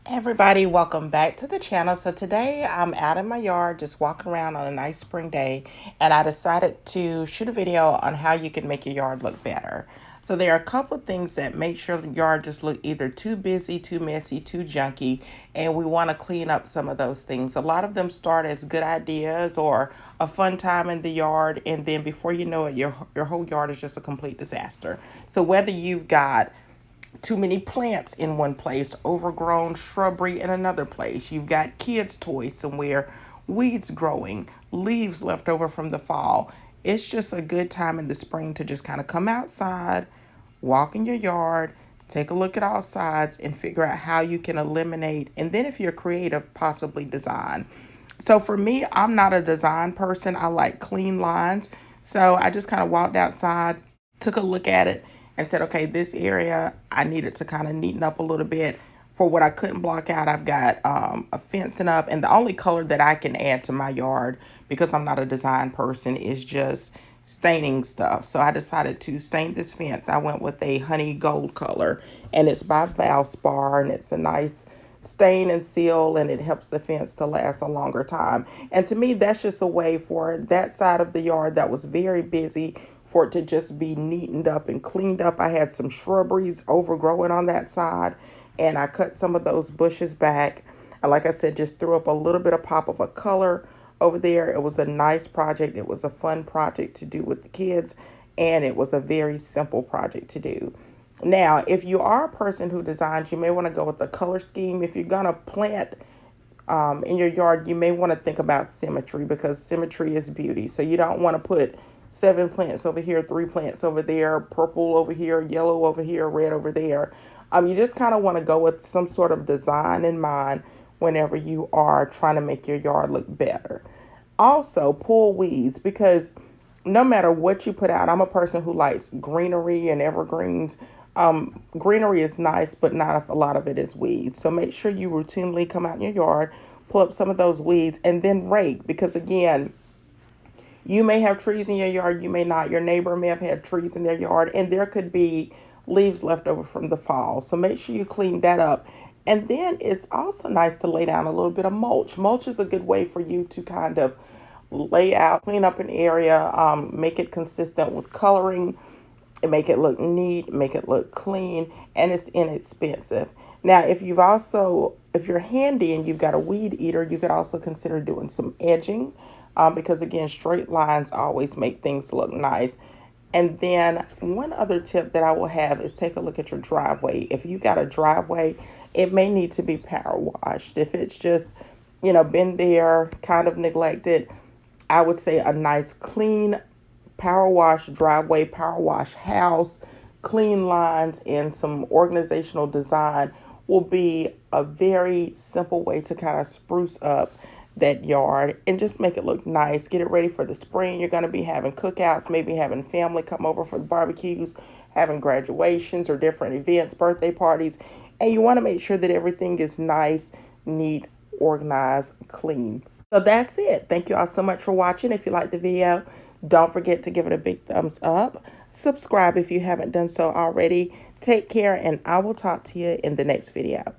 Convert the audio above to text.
Everybody, welcome back to the channel. So today I'm out in my yard just walking around on a nice spring day, and I decided to shoot a video on how you can make your yard look better. So there are a couple of things that make sure the yard just look either too busy, too messy, too junky, and we want to clean up some of those things. A lot of them start as good ideas or a fun time in the yard, and then before you know it, your whole yard is just a complete disaster. So whether you've got too many plants in one place, overgrown shrubbery in another place. You've got kids' toys somewhere, weeds growing, leaves left over from the fall. It's just a good time in the spring to just kind of come outside, walk in your yard, take a look at all sides, and figure out how you can eliminate. And then, if you're creative, possibly design. So, for me, I'm not a design person. I like clean lines. So, I just kind of walked outside, took a look at it, and said, okay, this area I needed to kind of neaten up a little bit. For what I couldn't block out, I've got a fencing up, and the only color that I can add to my yard, because I'm not a design person, is just staining stuff. So I decided to stain this fence. I went with a honey gold color, and it's by Valspar, and it's a nice stain and seal, and it helps the fence to last a longer time. And to me, that's just a way for that side of the yard that was very busy for it to just be neatened up and cleaned up. I had some shrubberies overgrowing on that side, and I cut some of those bushes back. And like I said, just threw up a little bit of pop of a color over there. It was a nice project. It was a fun project to do with the kids, and it was a very simple project to do. Now, if you are a person who designs, you may want to go with the color scheme. If you're going to plant in your yard, you may want to think about symmetry, because symmetry is beauty. So you don't want to put 7 plants over here, 3 plants over there, purple over here, yellow over here, red over there. You just kind of want to go with some sort of design in mind whenever you are trying to make your yard look better. Also, pull weeds, because no matter what you put out, I'm a person who likes greenery and evergreens. Greenery is nice, but not a lot of it is weeds. So make sure you routinely come out in your yard, pull up some of those weeds, and then rake, because again, you may have trees in your yard, you may not. Your neighbor may have had trees in their yard, and there could be leaves left over from the fall. So make sure you clean that up. And then it's also nice to lay down a little bit of mulch. Mulch is a good way for you to kind of lay out, clean up an area, make it consistent with coloring, and make it look neat, make it look clean, and it's inexpensive. Now, if you're handy and you've got a weed eater, you could also consider doing some edging, because again, straight lines always make things look nice. And then one other tip that I will have is take a look at your driveway. If you got a driveway, it may need to be power washed. If it's just, been there, kind of neglected, I would say a nice clean power wash driveway, power wash house, clean lines, and some organizational design will be a very simple way to kind of spruce up that yard and just make it look nice. Get it ready for the spring. You're going to be having cookouts, maybe having family come over for the barbecues, having graduations or different events, birthday parties. And you want to make sure that everything is nice, neat, organized, clean. So that's it. Thank you all so much for watching. If you liked the video, don't forget to give it a big thumbs up. Subscribe if you haven't done so already. Take care, and I will talk to you in the next video.